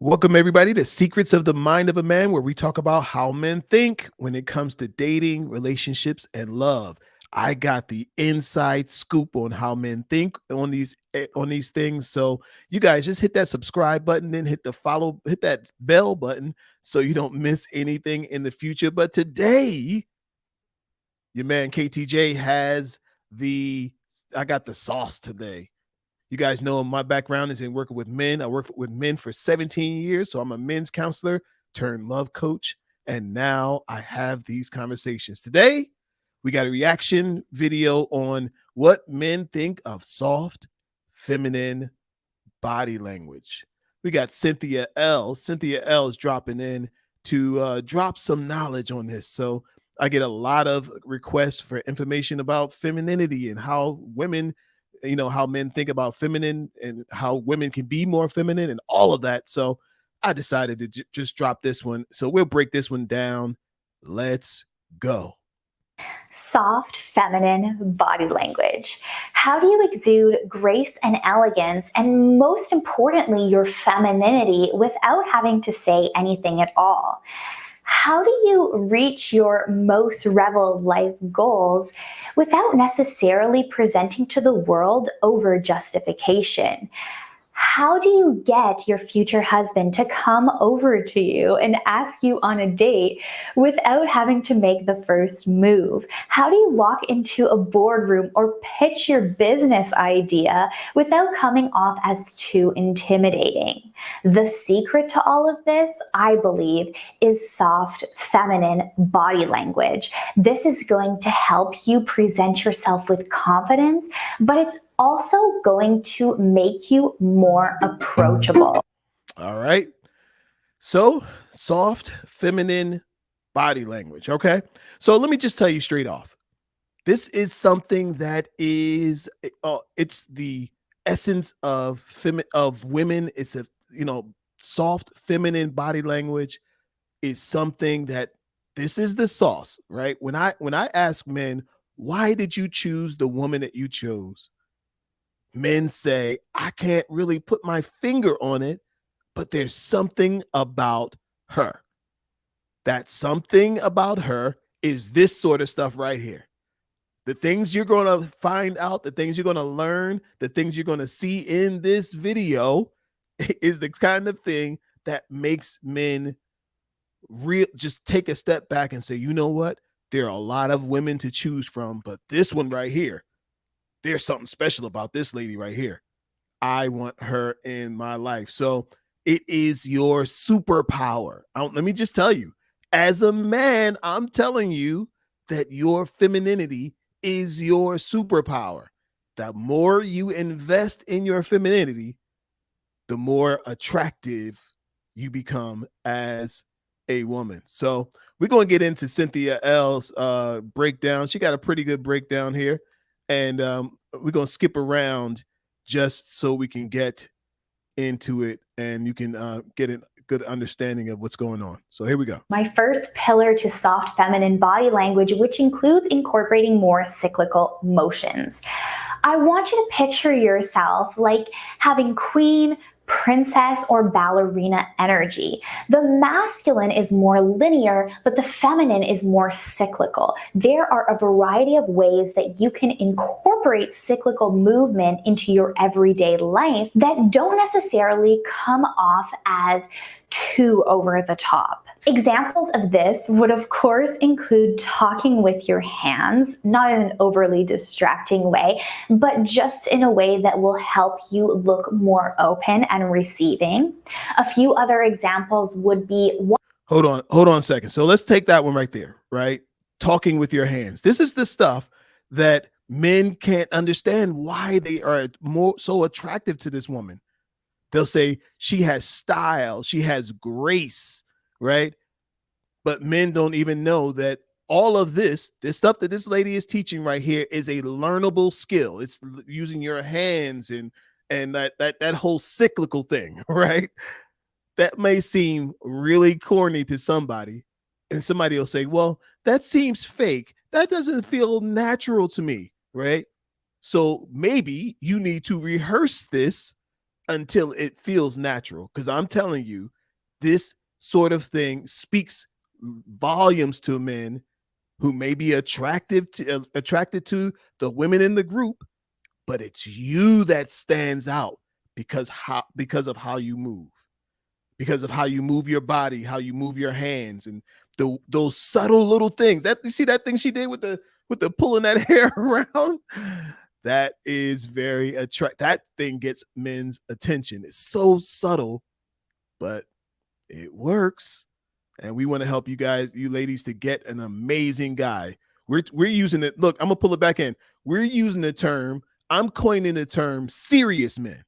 Welcome, everybody, to Secrets of the Mind of a Man, where we talk about how men think when it comes to dating, relationships, and love. I got the inside scoop on how men think on these things. So you guys just hit that subscribe button, then hit that bell button so you don't miss anything in the future. But today, your man KTJ has I got the sauce today. You guys know my background is in working with men. I worked with men for 17 years. So I'm a men's counselor turned love coach. And now I have these conversations. Today, we got a reaction video on what men think of soft, feminine body language. We got Cynthia L. Cynthia L is dropping in to drop some knowledge on this. So I get a lot of requests for information about femininity and how women, how men think about feminine and how women can be more feminine and all of that. So I decided to just drop this one. So we'll break this one down. Let's go. Soft, feminine body language. How do you exude grace and elegance, and most importantly, your femininity without having to say anything at all? How do you reach your most reveled life goals without necessarily presenting to the world over justification? How do you get your future husband to come over to you and ask you on a date without having to make the first move? How do you walk into a boardroom or pitch your business idea without coming off as too intimidating? The secret to all of this, I believe, is soft, feminine body language. This is going to help you present yourself with confidence, but it's also going to make you more approachable. All right. So, soft, feminine body language. Okay. So, let me just tell you straight off. This is something that is, it's the essence of women. It's soft, feminine body language is something that this is the sauce, right? When I ask men, why did you choose the woman that you chose? Men say, I can't really put my finger on it, but there's something about her. That something about her is this sort of stuff right here. The things you're going to find out, the things you're going to learn, the things you're going to see in this video is the kind of thing that makes men just take a step back and say, you know what? There are a lot of women to choose from, but this one right here, there's something special about this lady right here. I want her in my life. So it is your superpower. Let me just tell you, as a man, I'm telling you that your femininity is your superpower. The more you invest in your femininity, the more attractive you become as a woman. So we're going to get into Cynthia L's breakdown. She got a pretty good breakdown here. And we're going to skip around just so we can get into it and you can get a good understanding of what's going on. So here we go. My first pillar to soft feminine body language, which includes incorporating more cyclical motions. I want you to picture yourself like having queen, princess, or ballerina energy. The masculine is more linear, but the feminine is more cyclical. There are a variety of ways that you can incorporate cyclical movement into your everyday life that don't necessarily come off as too over the top. Examples of this would of course include talking with your hands, not in an overly distracting way, but just in a way that will help you look more open and receiving. A few other examples would be... Hold on a second. So let's take that one right there, right? Talking with your hands. This is the stuff that men can't understand why they are so attractive to this woman. They'll say she has style, she has grace, right? But men don't even know that all of this stuff that this lady is teaching right here is a learnable skill. It's using your hands and that whole cyclical thing, right? That may seem really corny to somebody, and somebody will say, well, that seems fake. That doesn't feel natural to me, right? So maybe you need to rehearse this until it feels natural. Because I'm telling you, this sort of thing speaks volumes to men who may be attracted to the women in the group, but it's you that stands out because of how you move, because of how you move your body, how you move your hands, and those subtle little things. That, you see that thing she did with the pulling that hair around? That is very attractive. That thing gets men's attention. It's so subtle, but it works. And we want to help you guys, you ladies, to get an amazing guy. We're using it. Look, I'm gonna pull it back in. We're using the term. I'm coining the term serious men.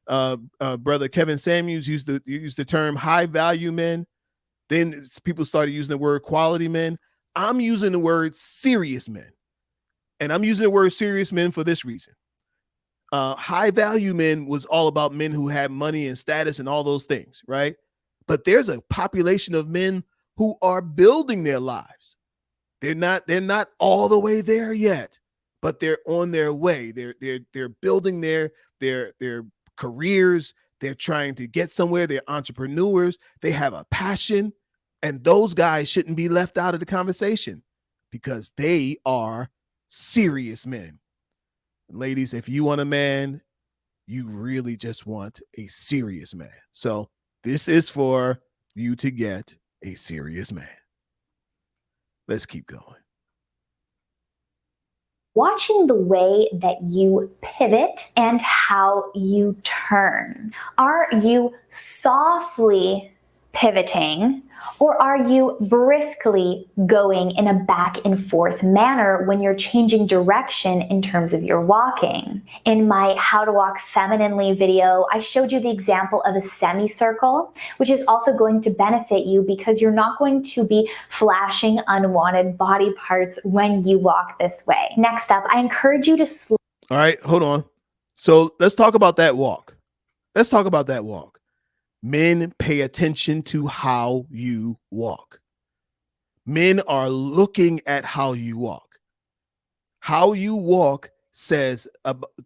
Brother Kevin Samuels used the term high value men. Then people started using the word quality men. I'm using the word serious men. And I'm using the word serious men for this reason. High value men was all about men who had money and status and all those things, right? But there's a population of men who are building their lives. They're not all the way there yet, but they're on their way. They're building their careers. They're trying to get somewhere. They're entrepreneurs. They have a passion, and those guys shouldn't be left out of the conversation because they are serious men. Ladies, if you want a man, you really just want a serious man. So this is for you to get a serious man. Let's keep going. Watching the way that you pivot and how you turn. Are you softly pivoting, or are you briskly going in a back and forth manner when you're changing direction in terms of your walking? In my How to Walk Femininely video, I showed you the example of a semicircle, which is also going to benefit you because you're not going to be flashing unwanted body parts when you walk this way. Next up, I encourage you to slow. All right, hold on. So let's talk about that walk. Men pay attention to how you walk. Men are looking at how you walk. How you walk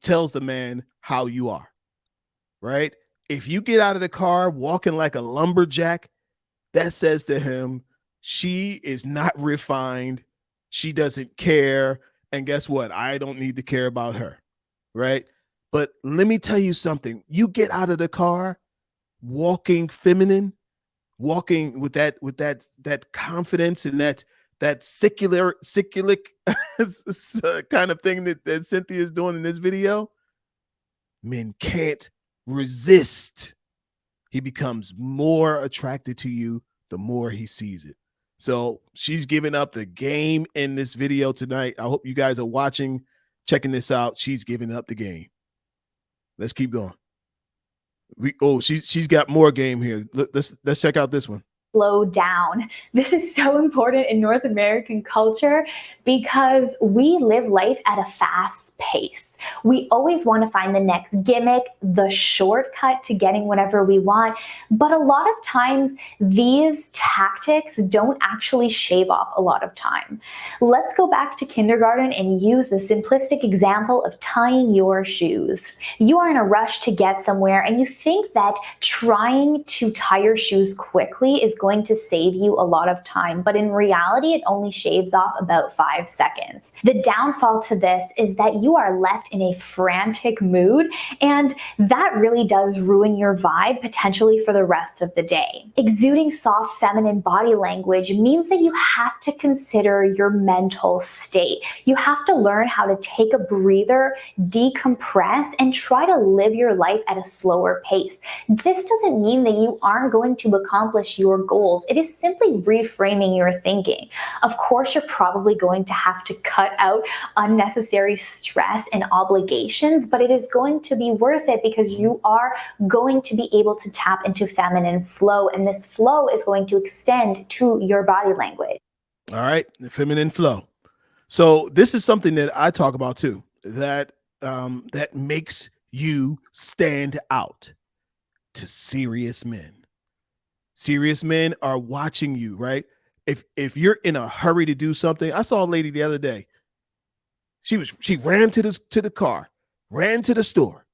tells the man how you are, right? If you get out of the car walking like a lumberjack, that says to him, she is not refined. She doesn't care. And guess what? I don't need to care about her, right? But let me tell you something. You get out of the car walking feminine, walking with that confidence and that cyclic kind of thing that Cynthia is doing in this video, men can't resist. He becomes more attracted to you the more he sees it. So she's giving up the game in this video tonight. I hope you guys are watching, checking this out. She's giving up the game. Let's keep going. She's got more game here. Let's check out this one. Slow down. This is so important in North American culture because we live life at a fast pace. We always want to find the next gimmick, the shortcut to getting whatever we want. But a lot of times these tactics don't actually shave off a lot of time. Let's go back to kindergarten and use the simplistic example of tying your shoes. You are in a rush to get somewhere and you think that trying to tie your shoes quickly is going to save you a lot of time, but in reality, it only shaves off about 5 seconds. The downfall to this is that you are left in a frantic mood, and that really does ruin your vibe potentially for the rest of the day. Exuding soft feminine body language means that you have to consider your mental state. You have to learn how to take a breather, decompress, and try to live your life at a slower pace. This doesn't mean that you aren't going to accomplish your goals. It is simply reframing your thinking. Of course, you're probably going to have to cut out unnecessary stress and obligations, but it is going to be worth it because you are going to be able to tap into feminine flow, and this flow is going to extend to your body language. All right, the feminine flow. So this is something that I talk about too, that makes you stand out to serious men. Serious men are watching you, right? If you're in a hurry to do something, I saw a lady the other day. She ran to the car, ran to the store,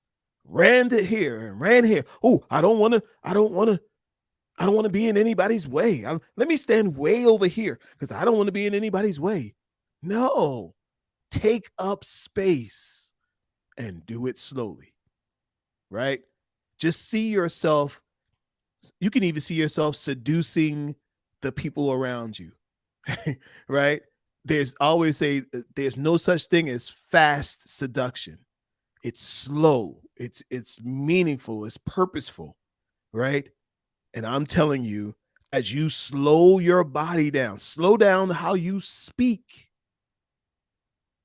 ran to here and ran here. Oh, I don't want to be in anybody's way. Let me stand way over here because I don't want to be in anybody's way. No, take up space and do it slowly, right? Just see yourself. You can even see yourself seducing the people around you, right? There's no such thing as fast seduction. It's slow. It's meaningful. It's purposeful, right? And I'm telling you, as you slow your body down, slow down how you speak.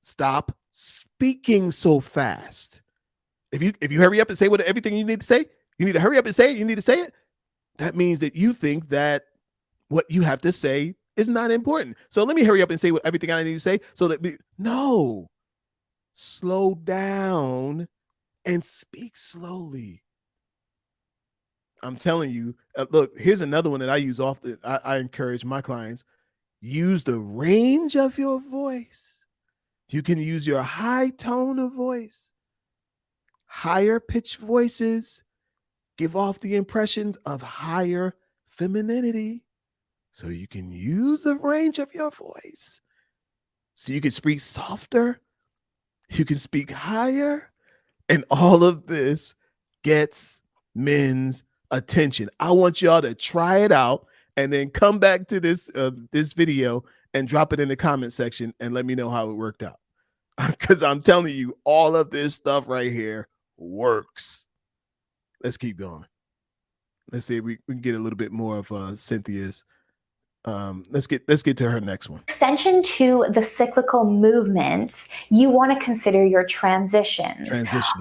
Stop speaking so fast. If you hurry up and say everything you need to say, you need to hurry up and say it. You need to say it. That means that you think that what you have to say is not important. So let me hurry up and say everything I need to say so that no, slow down and speak slowly. I'm telling you, look, here's another one that I use often. I encourage my clients, use the range of your voice. You can use your high tone of voice. Higher pitched voices give off the impressions of higher femininity. So you can use the range of your voice. So you can speak softer, you can speak higher, and all of this gets men's attention. I want y'all to try it out and then come back to this video and drop it in the comment section and let me know how it worked out. Because I'm telling you, all of this stuff right here works. Let's keep going. Let's see if we can get a little bit more of Cynthia's. Let's get to her next one. Extension to the cyclical movements, you want to consider your transitions.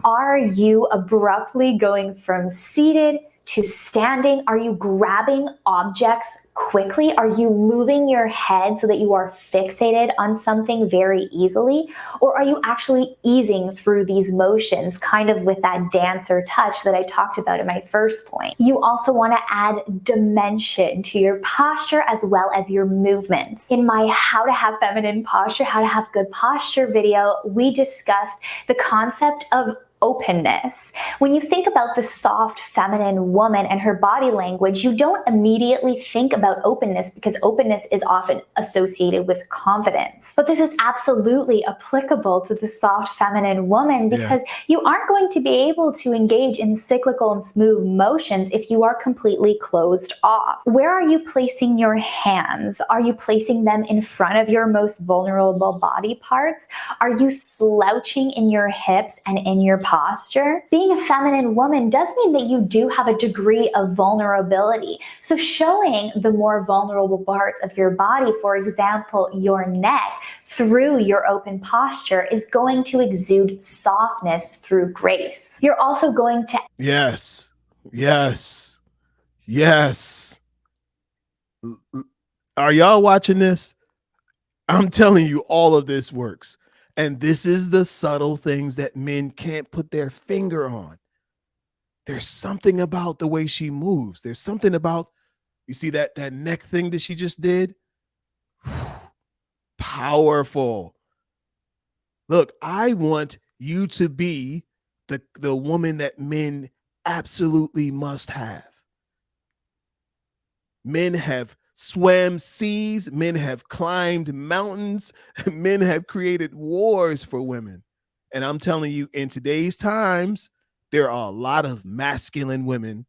Are you abruptly going from seated to standing? Are you grabbing objects quickly? Are you moving your head so that you are fixated on something very easily? Or are you actually easing through these motions, kind of with that dancer touch that I talked about in my first point? You also want to add dimension to your posture as well as your movements. In my How to Have Feminine Posture, How to Have Good Posture video, we discussed the concept of openness. When you think about the soft feminine woman and her body language, you don't immediately think about openness because openness is often associated with confidence. But this is absolutely applicable to the soft feminine woman because you aren't going to be able to engage in cyclical and smooth motions if you are completely closed off. Where are you placing your hands? Are you placing them in front of your most vulnerable body parts? Are you slouching in your hips and in your posture? Being a feminine woman does mean that you do have a degree of vulnerability. So showing the more vulnerable parts of your body, for example, your neck, through your open posture is going to exude softness through grace. You're also going to... Yes. Are y'all watching this? I'm telling you, all of this works. And this is the subtle things that men can't put their finger on. There's something about the way she moves. There's something about, you see that neck thing that she just did? Powerful. Look, I want you to be the woman that men absolutely must have. Men have swam seas, men have climbed mountains, men have created wars for women. And I'm telling you, in today's times, there are a lot of masculine women.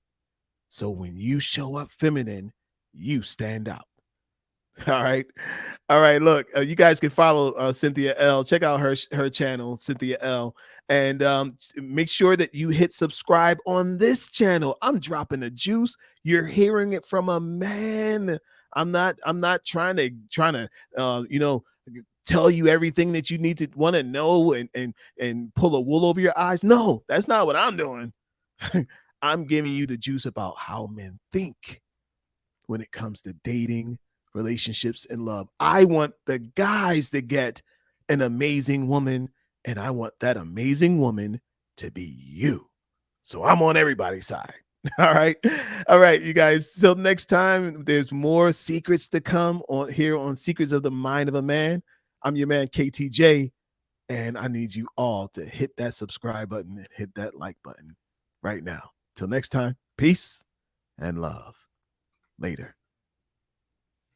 So when you show up feminine, you stand out. All right. Look, you guys can follow Cynthia L. Check out her channel, Cynthia L. And make sure that you hit subscribe on this channel. I'm dropping the juice. You're hearing it from a man. I'm not trying to tell you everything that you need to want to know and pull a wool over your eyes. No, that's not what I'm doing. I'm giving you the juice about how men think when it comes to dating, relationships, and love. I want the guys to get an amazing woman, and I want that amazing woman to be you. So I'm on everybody's side. All right, you guys. Till next time, there's more secrets to come on here on Secrets of the Mind of a Man. I'm your man KTJ, and I need you all to hit that subscribe button and hit that like button. right now. Till next time, peace and love. Later.